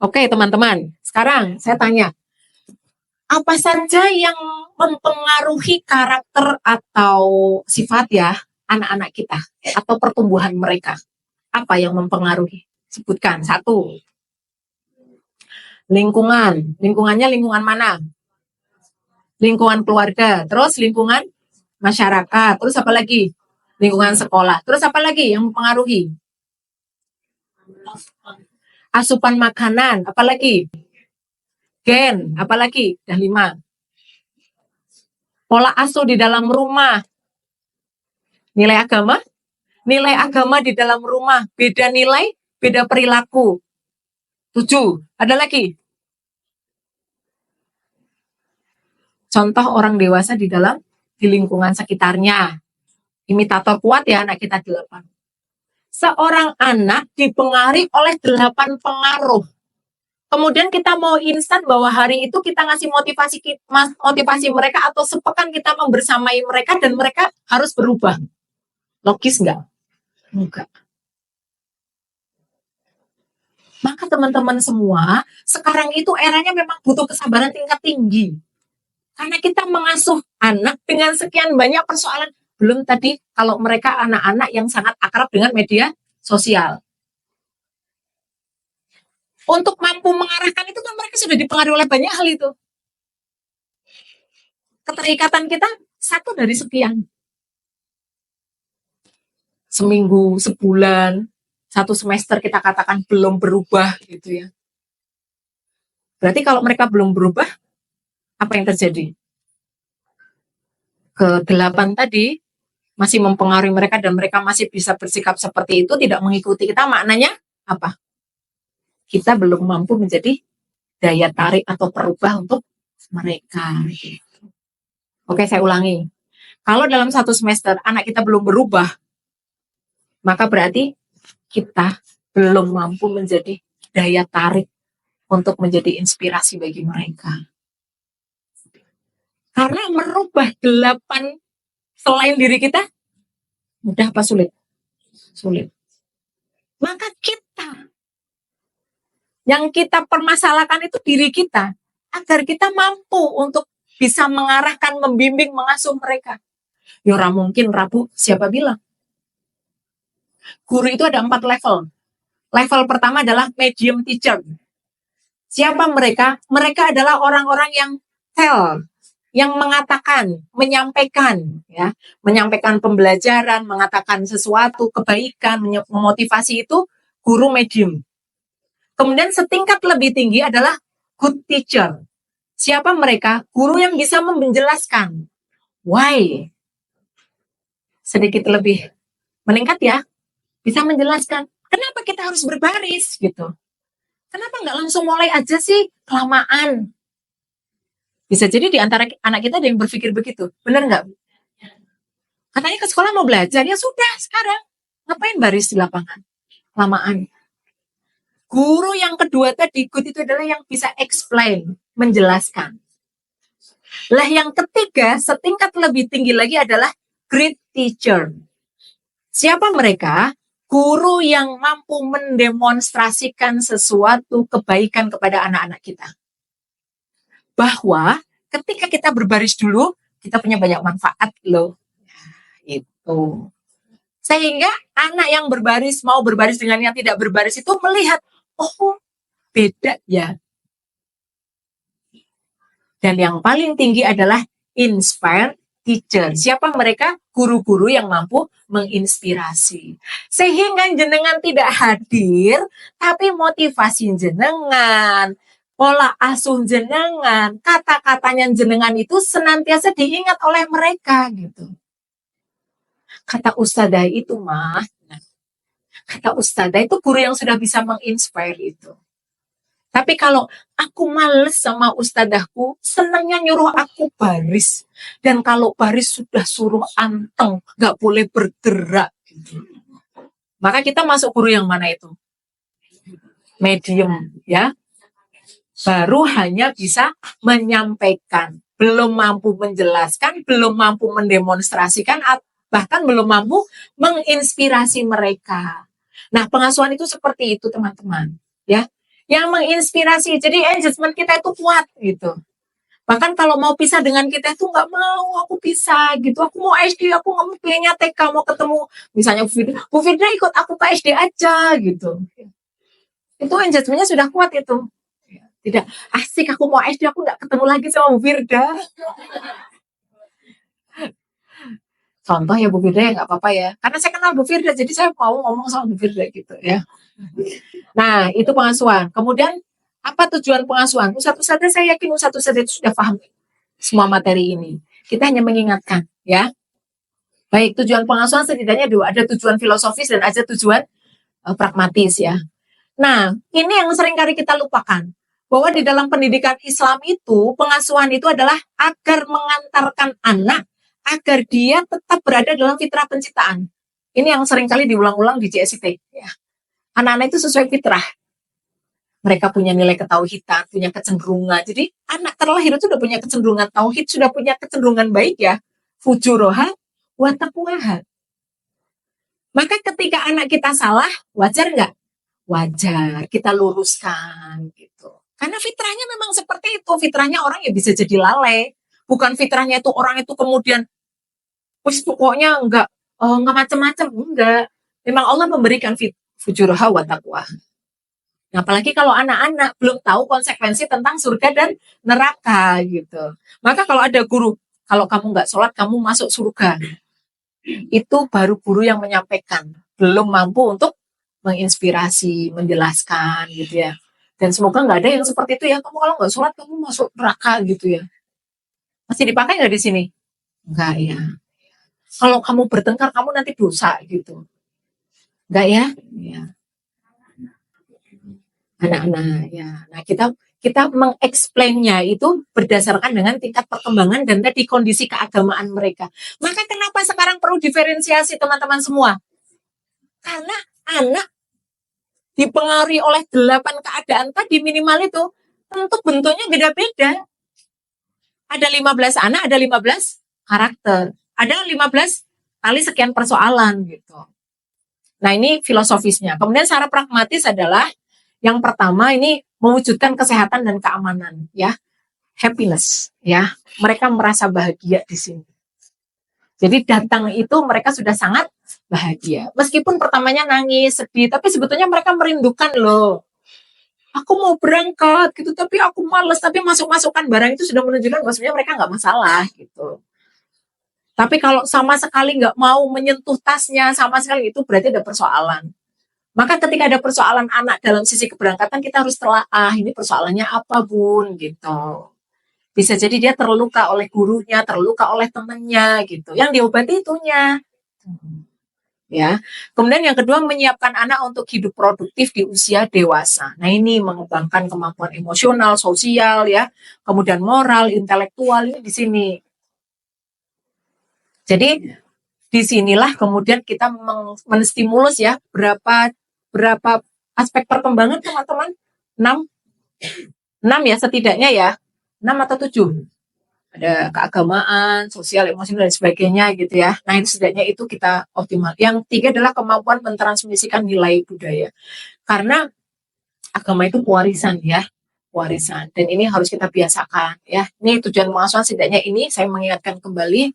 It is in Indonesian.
Oke, teman-teman. Sekarang saya tanya, apa saja yang mempengaruhi karakter atau sifat ya anak-anak kita atau pertumbuhan mereka? Apa yang mempengaruhi? Sebutkan. Satu, lingkungan. Lingkungannya lingkungan mana? Lingkungan keluarga. Terus lingkungan masyarakat. Terus apa lagi? Lingkungan sekolah. Terus apa lagi yang mempengaruhi? Asupan makanan. Apa lagi? Gen. Apa lagi? Dah 5. Pola asuh di dalam rumah. Nilai agama? Nilai agama di dalam rumah. Beda nilai, beda perilaku. 7. Ada lagi? Contoh orang dewasa di lingkungan sekitarnya. Imitator kuat ya anak kita 8. Seorang anak dipengaruhi oleh 8 pengaruh. Kemudian kita mau instan bahwa hari itu kita ngasih motivasi mereka atau sepekan kita membersamai mereka dan mereka harus berubah. Logis nggak? Enggak. Maka teman-teman semua, sekarang itu eranya memang butuh kesabaran tingkat tinggi. Karena kita mengasuh anak dengan sekian banyak persoalan. Belum tadi kalau mereka anak-anak yang sangat akrab dengan media sosial. Untuk mampu mengarahkan itu kan mereka sudah dipengaruhi oleh banyak hal itu. Keterikatan kita satu dari sekian. Seminggu, sebulan, 1 semester kita katakan belum berubah gitu ya. Berarti kalau mereka belum berubah, apa yang terjadi? Ke-8 tadi masih mempengaruhi mereka dan mereka masih bisa bersikap seperti itu, tidak mengikuti kita, maknanya apa? Kita belum mampu menjadi daya tarik atau perubah untuk mereka. Oke, saya ulangi. Kalau dalam 1 semester anak kita belum berubah, maka berarti kita belum mampu menjadi daya tarik untuk menjadi inspirasi bagi mereka. Karena merubah 8 selain diri kita, mudah apa sulit? Sulit. Maka kita, yang kita permasalahkan itu diri kita, agar kita mampu untuk bisa mengarahkan, membimbing, mengasuh mereka. Ya ora mungkin, Rabu, siapa bilang? Guru itu ada 4 level. Level pertama adalah medium teacher. Siapa mereka? Mereka adalah orang-orang yang tell, yang mengatakan, menyampaikan, ya, menyampaikan pembelajaran, mengatakan sesuatu, kebaikan, memotivasi itu guru medium. Kemudian setingkat lebih tinggi adalah good teacher. Siapa mereka? Guru yang bisa menjelaskan. Why? Sedikit lebih meningkat ya, bisa menjelaskan. Kenapa kita harus berbaris gitu? Kenapa nggak langsung mulai aja sih? Kelamaan. Bisa jadi di antara anak kita ada yang berpikir begitu. Benar nggak? Katanya ke sekolah mau belajar, ya sudah sekarang. Ngapain baris di lapangan? Kelamaan. Guru yang kedua tadi, good itu adalah yang bisa explain, menjelaskan. Lah yang ketiga, setingkat lebih tinggi lagi adalah great teacher. Siapa mereka? Guru yang mampu mendemonstrasikan sesuatu kebaikan kepada anak-anak kita. Bahwa ketika kita berbaris dulu, kita punya banyak manfaat loh. Itu. Sehingga anak yang berbaris, mau berbaris dengan yang tidak berbaris itu melihat, oh beda ya. Dan yang paling tinggi adalah inspire teacher. Siapa mereka? Guru-guru yang mampu menginspirasi. Sehingga jenengan tidak hadir, tapi motivasi jenengan, pola asuh jenengan, kata-katanya jenengan itu senantiasa diingat oleh mereka gitu. Kata ustadzah itu mah, kata ustadzah itu guru yang sudah bisa menginspire itu. Tapi kalau aku males sama ustadzahku, senangnya nyuruh aku baris. Dan kalau baris sudah suruh anteng, gak boleh bergerak. Maka kita masuk guru yang mana itu? Medium, ya. Baru hanya bisa menyampaikan. Belum mampu menjelaskan, belum mampu mendemonstrasikan, bahkan belum mampu menginspirasi mereka. Nah, pengasuhan itu seperti itu, teman-teman. Ya. yang menginspirasi. Jadi engagement kita itu kuat gitu. Bahkan kalau mau pisah dengan kita itu nggak mau, aku pisah gitu. Aku mau SD, aku nggak mau pengennya TK, mau ketemu misalnya Bu Firda ikut aku ke SD aja gitu. Itu engagementnya sudah kuat itu. Tidak asik, aku mau SD, aku nggak ketemu lagi sama Bu Firda. Contoh ya Bu Firda ya nggak apa-apa ya. Karena saya kenal Bu Firda, jadi saya mau ngomong sama Bu Firda gitu ya. Nah, itu pengasuhan. Kemudian apa tujuan pengasuhan? Satu saja saya yakin satu saja itu sudah paham semua materi ini. Kita hanya mengingatkan ya. Baik, tujuan pengasuhan setidaknya dua. Ada tujuan filosofis dan ada tujuan pragmatis ya. Nah, ini yang seringkali kita lupakan. Bahwa di dalam pendidikan Islam itu, pengasuhan itu adalah agar mengantarkan anak, agar dia tetap berada dalam fitrah penciptaan. Ini yang seringkali diulang-ulang di JSIT. Ya. Anak-anak itu sesuai fitrah. Mereka punya nilai ketauhidan, punya kecenderungan. Jadi anak terlahir itu sudah punya kecenderungan tauhid, sudah punya kecenderungan baik ya. Fujuroha wa taqwaha. Maka ketika anak kita salah, wajar nggak? Wajar, kita luruskan gitu. Karena fitrahnya memang seperti itu. Fitrahnya orang ya bisa jadi lalai. Bukan fitrahnya itu orang itu kemudian, pokoknya nggak macam-macam, enggak. Memang Allah memberikan fujuroha wa taqwaha. Nah, apalagi kalau anak-anak belum tahu konsekuensi tentang surga dan neraka gitu. Maka kalau ada guru, kalau kamu nggak sholat, kamu masuk surga. Itu baru guru yang menyampaikan. Belum mampu untuk menginspirasi, menjelaskan gitu ya. Dan semoga nggak ada yang seperti itu ya. Kamu kalau nggak sholat, kamu masuk neraka gitu ya. Masih dipakai nggak di sini? Enggak ya. Kalau kamu bertengkar, kamu nanti dosa gitu. Enggak ya? Ya. Anak-anak ya. Nah, kita mengeksplainnya itu berdasarkan dengan tingkat perkembangan dan tadi kondisi keagamaan mereka. Maka kenapa sekarang perlu diferensiasi teman-teman semua? Karena anak dipengaruhi oleh 8 keadaan tadi minimal itu tentu bentuknya beda-beda. Ada 15 anak, ada 15 karakter. Ada 15 kali sekian persoalan gitu. Nah, ini filosofisnya. Kemudian secara pragmatis adalah yang pertama ini mewujudkan kesehatan dan keamanan ya. Happiness ya. Mereka merasa bahagia di sini. Jadi datang itu mereka sudah sangat bahagia. Meskipun pertamanya nangis, sedih, tapi sebetulnya mereka merindukan loh. Aku mau berangkat gitu, tapi aku males. Tapi masuk-masukkan barang itu sudah menunjukkan bahwa sebenarnya mereka nggak masalah gitu. Tapi kalau sama sekali nggak mau menyentuh tasnya, sama sekali itu berarti ada persoalan. Maka ketika ada persoalan anak dalam sisi keberangkatan, kita harus telaah, ini persoalannya apa bun, gitu. Bisa jadi dia terluka oleh gurunya, terluka oleh temannya, gitu. Yang diobati itunya. Ya. Kemudian yang kedua, menyiapkan anak untuk hidup produktif di usia dewasa. Nah, ini mengembangkan kemampuan emosional, sosial, ya. Kemudian moral, intelektual, ini di sini. Jadi, disinilah kemudian kita menstimulus ya, berapa aspek perkembangan teman-teman? 6 ya setidaknya ya, 6 atau 7. Ada keagamaan, sosial, emosional dan sebagainya gitu ya. Nah, itu setidaknya itu kita optimal. Yang 3 adalah kemampuan mentransmisikan nilai budaya. Karena agama itu warisan ya, warisan. Dan ini harus kita biasakan ya. Ini tujuan pengasuhan setidaknya ini saya mengingatkan kembali